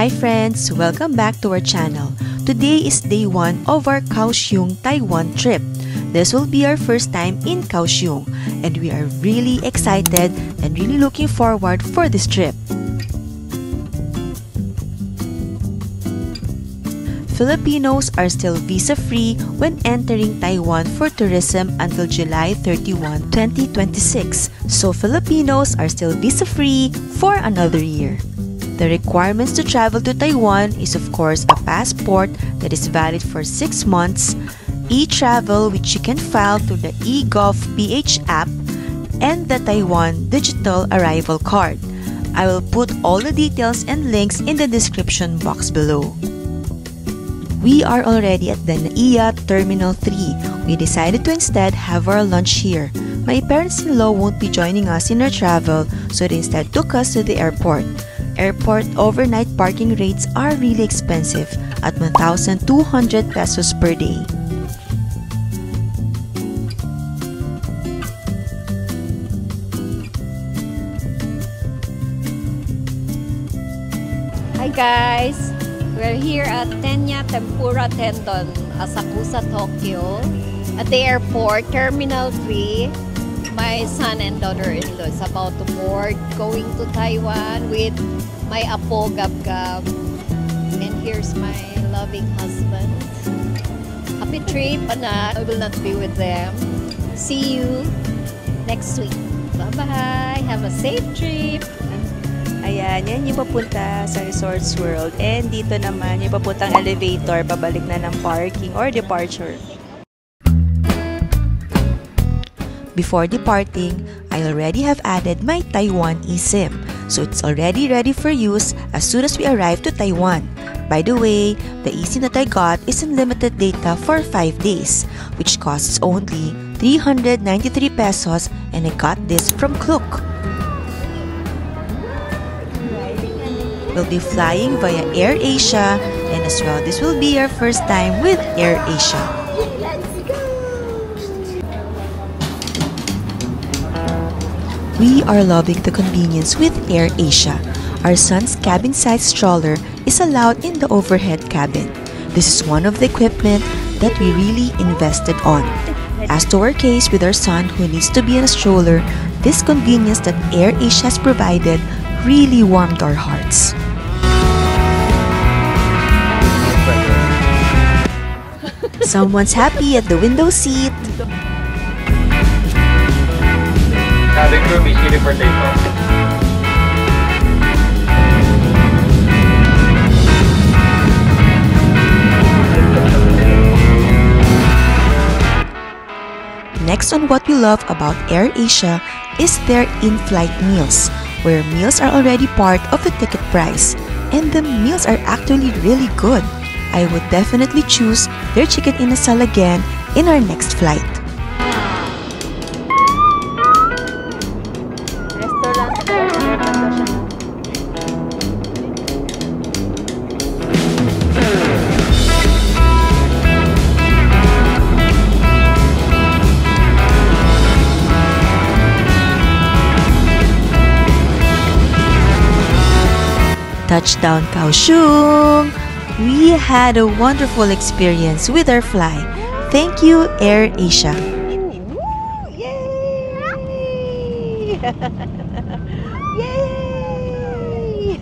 Hi friends! Welcome back to our channel. Today is day 1 of our Kaohsiung, Taiwan trip. This will be our first time in Kaohsiung and we are really excited and really looking forward for this trip. Filipinos are still visa-free when entering Taiwan for tourism until July 31, 2026. So Filipinos are still visa-free for another year. The requirements to travel to Taiwan is of course a passport that is valid for 6 months, e-travel which you can file through the eGov.ph app, and the Taiwan Digital Arrival Card. I will put all the details and links in the description box below. We are already at the NAIA Terminal 3. We decided to instead have our lunch here. My parents-in-law won't be joining us in our travel, so they instead took us to the airport. Airport overnight parking rates are really expensive at 1,200 pesos per day. Hi guys! We're here at Tenya Tempura Tendon, Asakusa, Tokyo. At the airport, Terminal 3, my son and daughter-in-law is about to board, going to Taiwan with my apo Gab-Gab. And here's my loving husband. Happy trip, anak. I will not be with them. See you next week. Bye-bye! Have a safe trip! Ayan, yan yung papunta sa Resorts World. And dito naman yung papuntang elevator, pabalik na ng parking or departure. Before departing, I already have added my Taiwan eSIM. So it's already ready for use as soon as we arrive to Taiwan. By the way, the eSIM that I got is unlimited data for 5 days, which costs only 393 pesos, and I got this from Klook. We'll be flying via AirAsia, and as well this will be our first time with AirAsia. We are loving the convenience with AirAsia. Our son's cabin-sized stroller is allowed in the overhead cabin. This is one of the equipment that we really invested on. As to our case with our son who needs to be in a stroller, this convenience that AirAsia has provided really warmed our hearts. Someone's happy at the window seat. Cabin crew, be seated for takeoff. Next on what we love about AirAsia is their in-flight meals, where meals are already part of the ticket price, and the meals are actually really good. I would definitely choose their chicken inasal again in our next flight. Touchdown Kaohsiung! We had a wonderful experience with our flight. Thank you, AirAsia. Yay! Yay!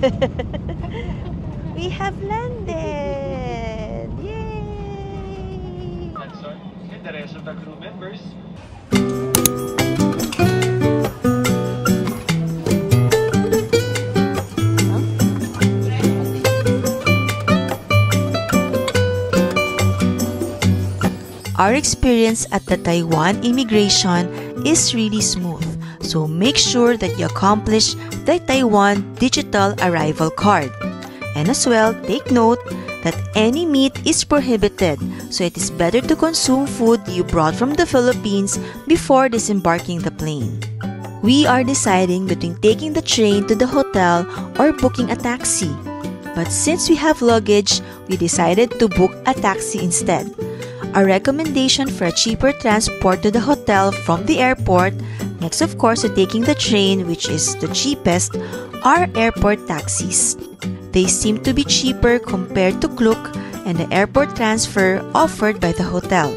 We have landed! Yay! And the rest of the crew members. Our experience at the Taiwan immigration is really smooth, so make sure that you accomplish the Taiwan Digital Arrival Card. And as well, take note that any meat is prohibited, so it is better to consume food you brought from the Philippines before disembarking the plane. We are deciding between taking the train to the hotel or booking a taxi. But since we have luggage, we decided to book a taxi instead. A recommendation for a cheaper transport to the hotel from the airport, next of course to taking the train which is the cheapest, are airport taxis. They seem to be cheaper compared to Klook and the airport transfer offered by the hotel.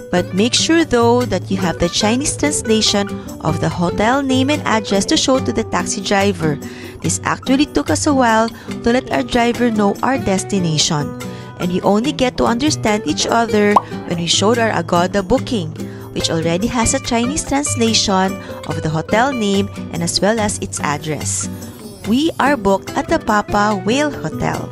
But make sure though that you have the Chinese translation of the hotel name and address to show to the taxi driver. This actually took us a while to let our driver know our destination. And we only get to understand each other when we showed our Agoda booking, which already has a Chinese translation of the hotel name and as well as its address. We are booked at the Papa Whale Hotel.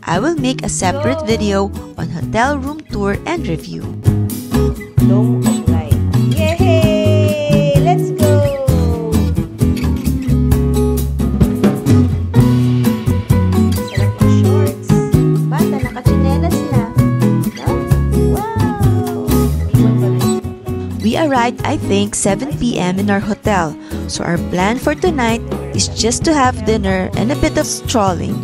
I will make a separate video on hotel room tour and review. Dome of Light. Yay! Let's go! Sarap ng shorts. Bata, nakachinelas na. Wow! We arrived, I think, 7 p.m. in our hotel. So our plan for tonight is just to have dinner and a bit of strolling.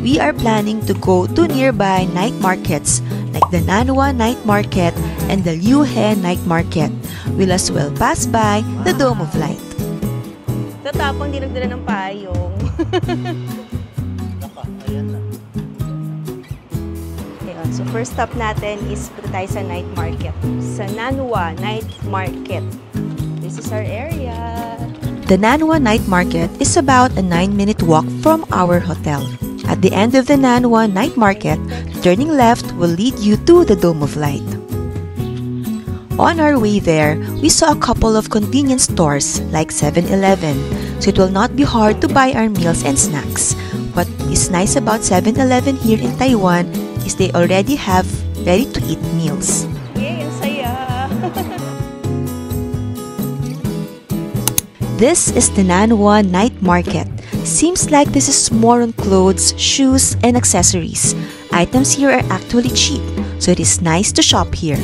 We are planning to go to nearby night markets like the Nanwa Night Market and the Liuhe Night Market. We'll as well pass by the Dome of Light. Tatapang di nagdala ng payong. Ayun, so first stop natin is punta tayo sa night market. Sa Nanwa Night Market. This is our area. The Nanwa Night Market is about a 9-minute walk from our hotel. At the end of the Nanwa Night Market, turning left will lead you to the Dome of Light. On our way there, we saw a couple of convenience stores like 7-Eleven, so it will not be hard to buy our meals and snacks. What is nice about 7-Eleven here in Taiwan is they already have ready-to-eat meals. Yay, ang saya! This is the Nanwa Night Market. Seems like this is more on clothes, shoes, and accessories. Items here are actually cheap, so it is nice to shop here.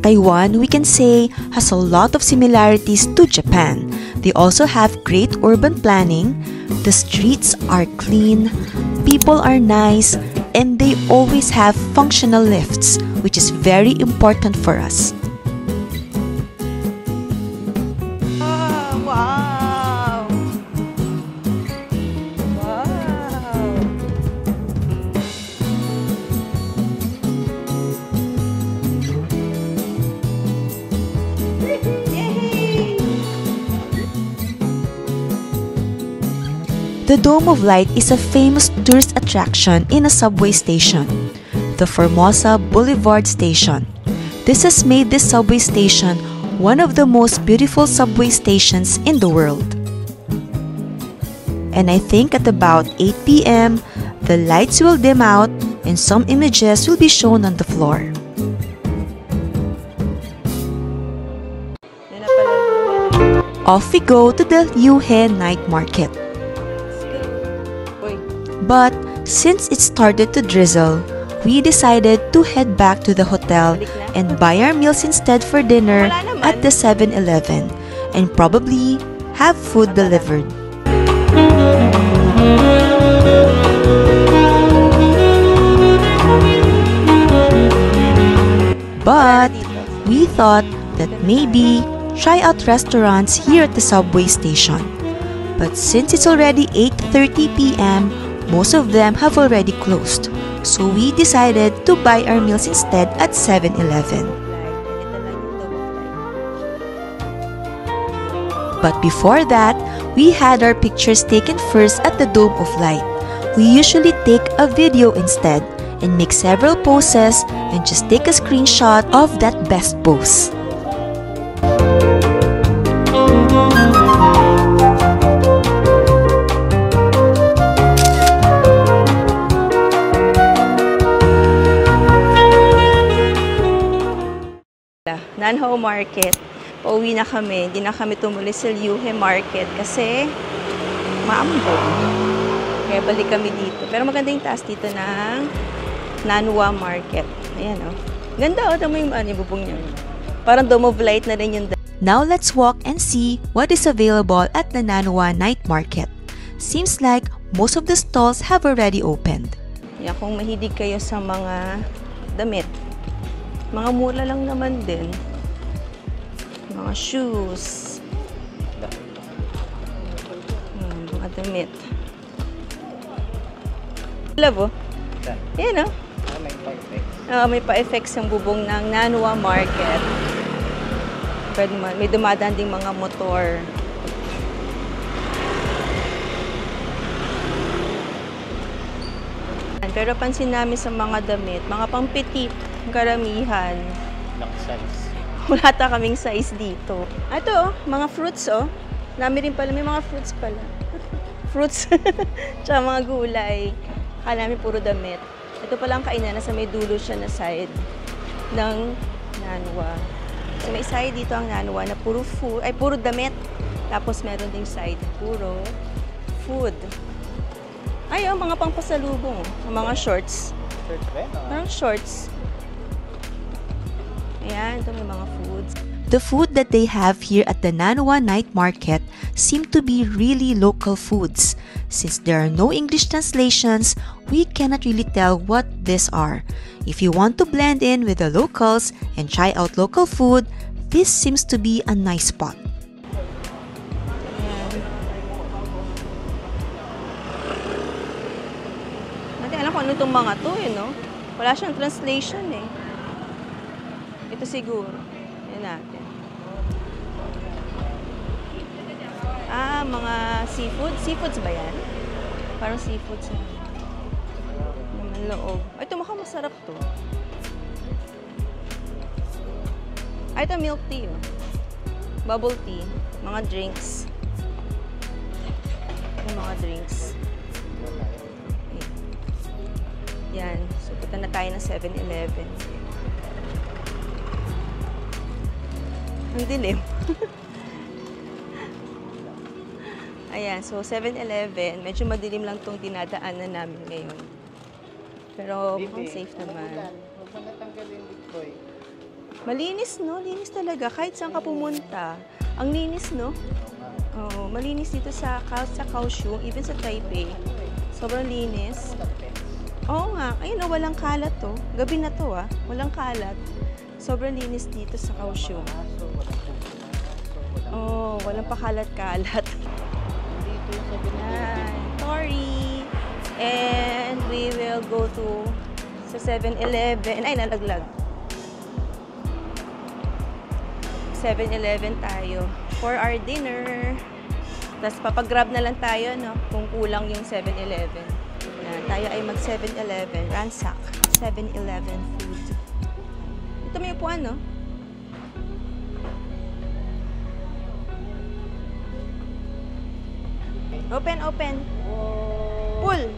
Taiwan, we can say, has a lot of similarities to Japan. They also have great urban planning, the streets are clean, people are nice, and they always have functional lifts, which is very important for us. Oh, wow! Wow! Yay! The Dome of Light is a famous tourist attraction in a subway station, the Formosa Boulevard Station. This has made this subway station one of the most beautiful subway stations in the world. And I think at about 8 p.m., the lights will dim out and some images will be shown on the floor. Yan na pala yun. Off we go to the Liuhe Night Market. Let's go. Uy, But since it started to drizzle, we decided to head back to the hotel and buy our meals instead for dinner at the 7-Eleven and probably have food delivered. But we thought that maybe try out restaurants here at the subway station. But since it's already 8:30 p.m., most of them have already closed. So we decided to buy our meals instead at 7-Eleven. But before that, we had our pictures taken first at the Dome of Light. We usually take a video instead and make several poses and just take a screenshot of that best pose. Nanhao Market. Pauwi na kami. Hindi na kami tumuli sa Liuhe Market kasi maambong. Kaya balik kami dito. Pero maganda yung taas dito ng Nanwa Market. Ayan, oh. Ganda, oh. Tama yung bubong niya. Parang dome of light na rin yung. Now let's walk and see what is available at the Nanwa Night Market. Seems like most of the stalls have already opened. Yan, kung mahilig kayo sa mga damit. Mga mura lang naman din. Mga shoes. Mga damit. Labo? Yan, oh. May pa-effects yung bubong ng Nanwa Market. Pwede may dumadaan ding mga motor. Pero pansin namin sa mga damit, mga pang-petit, karamihan. Size. Wala ta kaming size dito. Ito, mga fruits, oh. Dami rin pala, may mga fruits pala. Fruits. Tsaka mga gulay. Akala namin puro damit. Ito pala ang kainan, nasa may dulo siya na side ng Nanwa. So may side dito ang Nanwa na puro food, ay puro damit. Tapos meron ding side na puro food. Ay, oh, mga pangpasalubong. Mga shorts. Parang shorts. Ayan, ito may mga foods. The food that they have here at the Nanwa Night Market seem to be really local foods. Since there are no English translations, we cannot really tell what these are. If you want to blend in with the locals and try out local food, this seems to be a nice spot. Hindi alam kung ano itong mga to, eh, no? Wala siyang translation, eh. Ito siguro. Yan natin. Mga seafood. Seafoods ba yan? Parang seafoods na. Naman loob. Ay, ito mukhang masarap to. Ay, ito milk tea, oh. Bubble tea. Mga drinks. Yung mga drinks. Yan. So, punta na tayo ng 7-Eleven. Ang dilim. Ayan. So, 7-Eleven. Medyo madilim lang itong dinadaanan namin ngayon. Pero, mukhang safe naman. Malinis, no? Linis talaga. Kahit saan ka pumunta. Ang linis, no? Oo. Malinis dito sa Kaohsiung. Even sa Taipei. Sobrang linis. Oo nga. Ayun, oh, walang kalat to. Gabi na to, ah. Walang kalat. Sobrang linis dito sa Kaohsiung. Oh, walang pakalat-kalat. Yan. Tori. And we will go to sa 7-Eleven. Ay, nalaglag. 7-Eleven tayo for our dinner. Tapos papag-grab na lang tayo, no? Kung kulang yung 7-Eleven. Tayo ay mag 7-Eleven. Ransack. 7-Eleven food. Ito may upuan, no? Open, open. Pull.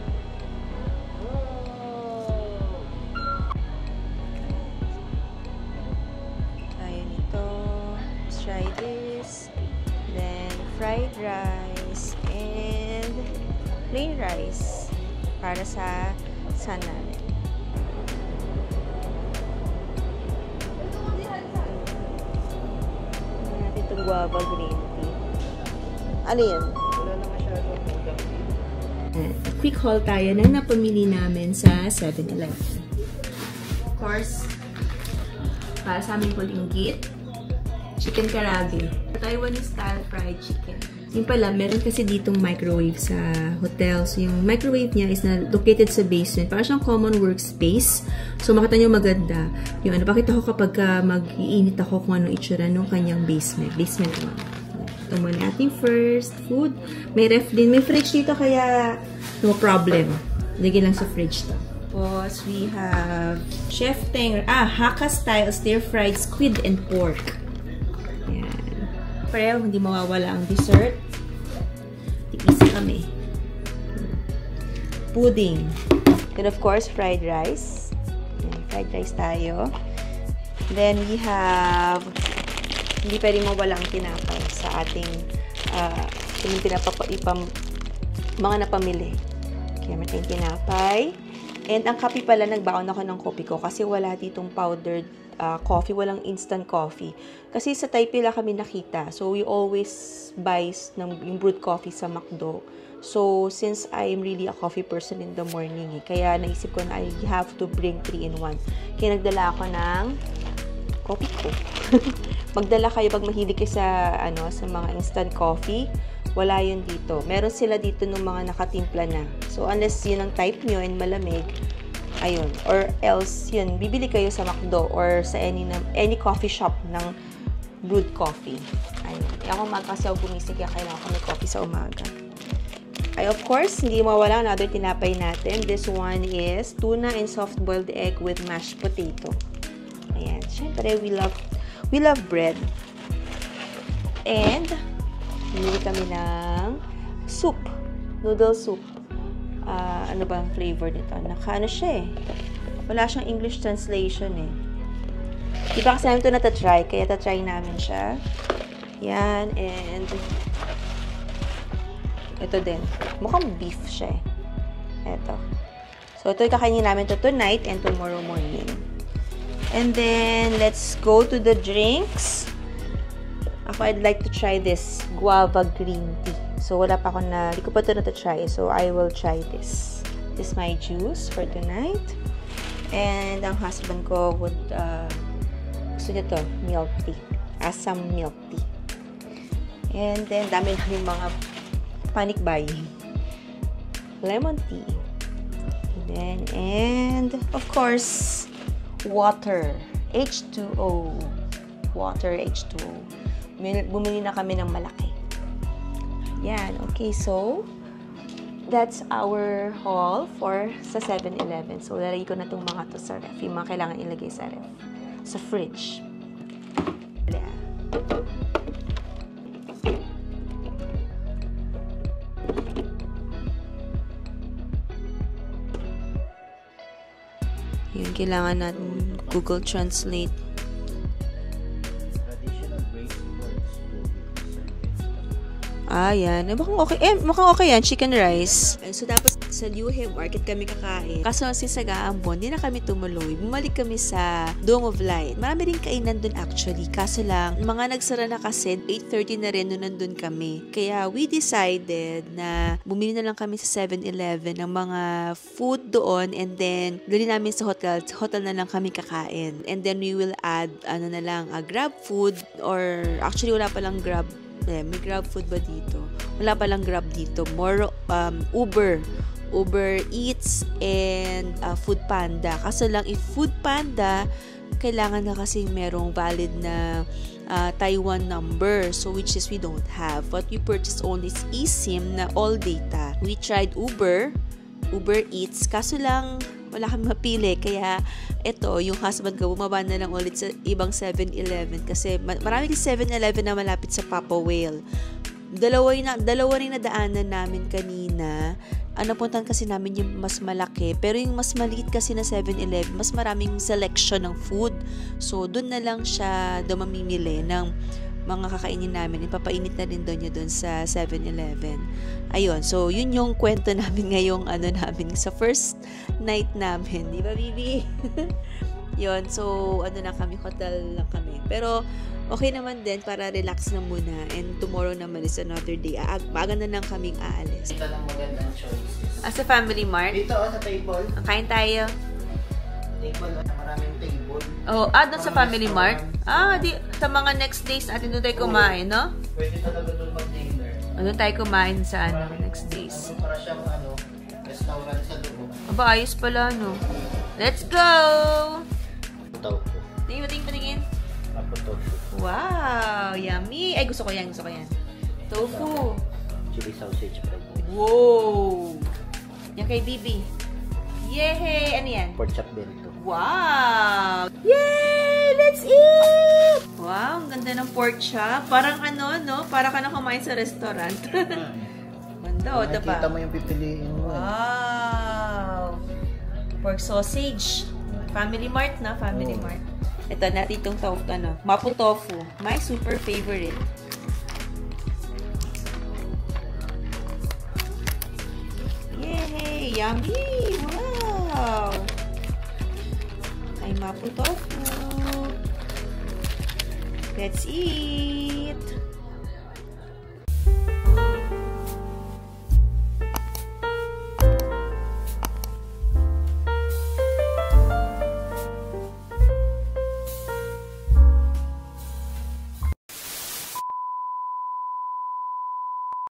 Tayo nito. Let's try this. Then, fried rice and plain rice para sa son namin. Natin itong guava green tea. Ano yan? Quick haul tayo na napamili namin sa 7-Eleven. Of course, para sa aming pulinggit, chicken karaage. Taiwanese style fried chicken. Yung pala, meron kasi ditong microwave sa hotel. So, yung microwave niya is located sa basement. Para siyang common workspace. So, makita nyo maganda. Yung ano, pakita ko kapag mag-iinit ako kung anong itsura ng kanyang basement. Basement 1. Ito muna ating first food. May ref din. May fridge dito kaya no problem. Lagyan lang sa fridge to. Tapos, we have Chef Teng. Hakka style stir-fried squid and pork. Yan. Pero, hindi mawawala ang dessert. Tig-isa kami. Pudding. And of course, fried rice. Yan, fried rice tayo. Then, we have hindi pwedeng mawala ang tinapay sa ating mga napamili. Kaya may tayong tinapay. And ang kape pala, nagbaon ako ng kopi ko kasi wala ditong powdered coffee, walang instant coffee. Kasi sa Taipei lang kami nakita. So, we always buy yung brewed coffee sa McDo. So, since I'm really a coffee person in the morning, kaya naisip ko na I have to bring 3-in-1. Kaya nagdala ako ng coffee ko. Magdala kayo pag mahilig kayo sa mga instant coffee. Wala yun dito. Meron sila dito ng mga nakatimpla na. So, unless yun ang type nyo and malamig, ayun. Or else, yun, bibili kayo sa McDo or sa any coffee shop ng brewed coffee. Ayun. Ako kasi ako gumising, kaya kailangan ko may coffee sa umaga. Ay, of course, hindi mawala another tinapay natin. This one is tuna and soft-boiled egg with mashed potato. Ayan. Siyempre, we love bread. And, bumili kami ng soup. Noodle soup. Ano ba ang flavor nito? Naka-ano siya eh. Wala siyang English translation eh. Di ba kasi namin ito natatry? Kaya tatry namin siya. Yan. And, ito din. Mukhang beef siya eh. Ito. So, ito kakainin namin to tonight and tomorrow morning. And then, let's go to the drinks. Ako, I'd like to try this guava green tea. So, wala pa ako hindi ko pa ito na-try. So, I will try this. This is my juice for tonight. And, ang husband ko would, gusto niya to, milk tea. Assam milk tea. And then, dami namin mga panic buying. Lemon tea. And of course, water. H2O. Water H2O. Bumili na kami ng malaki. Yan. Okay, so, that's our haul for sa 7-Eleven. So, lalagay ko na itong mga to sa ref. Yung mga kailangan ilagay sa ref. Sa fridge. Yeah. Yun, kailangan natin Google Translate. Yan. Mukhang okay yan. Chicken rice. So, tapos sa Liuhe Market kami kakain. Kaso si Sagaambon, hindi na kami tumuloy. Bumalik kami sa Dome of Light. Marami rin kainan dun actually. Kaso lang, mga nagsara na kasi, 8:30 na rin nung nandun kami. Kaya we decided na bumili na lang kami sa 7-Eleven ng mga food doon and then dali namin sa hotel. Sa hotel na lang kami kakain. And then we will add, Grab food or actually wala palang Grab. May Grab food ba dito? Wala palang Grab dito. More Uber Eats and Food Panda. Kaso lang, if Food Panda, kailangan na kasi merong valid na Taiwan number. So, which is we don't have. What we purchased only is eSIM na all data. We tried Uber Eats. Kaso lang, wala kami mapili. Kaya, ito, yung husband ko, bumaba na lang ulit sa ibang 7-Eleven. Kasi, marami kasi 7-Eleven na malapit sa Papa Whale. Dalawa rin nadaanan namin kanina. Napuntahan kasi namin yung mas malaki. Pero yung mas maliit kasi na 7-Eleven, mas maraming selection ng food. So, doon na lang siya mamimili ng mga kakainin namin. Ipapainit na rin doon sa 7-Eleven. Ayun. So, yun yung kwento namin ngayong namin sa first night namin. Di ba, Bibi? Yun. So, lang kami, hotel lang kami. Pero, okay naman din para relax na muna. And tomorrow naman is another day. Maaga na lang kaming aalis. Ito lang magandang choices. Sa Family Mart? Dito, sa table. Kain tayo. Table, maraming table. Doon sa Family Mart? Sa mga next days natin doon tayo kumain, no? Pwede talaga doon mag-dinner. Doon tayo kumain sa next days. Para siyang restaurant sa loob. Aba, ayos pala, no? Let's go! Tofu. Tingin. Tofu. Wow! Yummy! Ay, gusto ko yan. Tofu. Chili sausage fried rice. Wow! Yan kay Bibi. Yay! Ano yan? Pork chop bento. Wow! Yay! Let's eat! Wow, ang ganda ng pork chop. Parang no? Para ka na kumain sa restaurant. Ganda, Nakikita mo yung pipiliin mo. Wow! Pork sausage. Family Mart na, Family Mart. Ito natin itong tofu, Mapo tofu. My super favorite. yummy! Wow! Ay mapo tofu. Let's eat!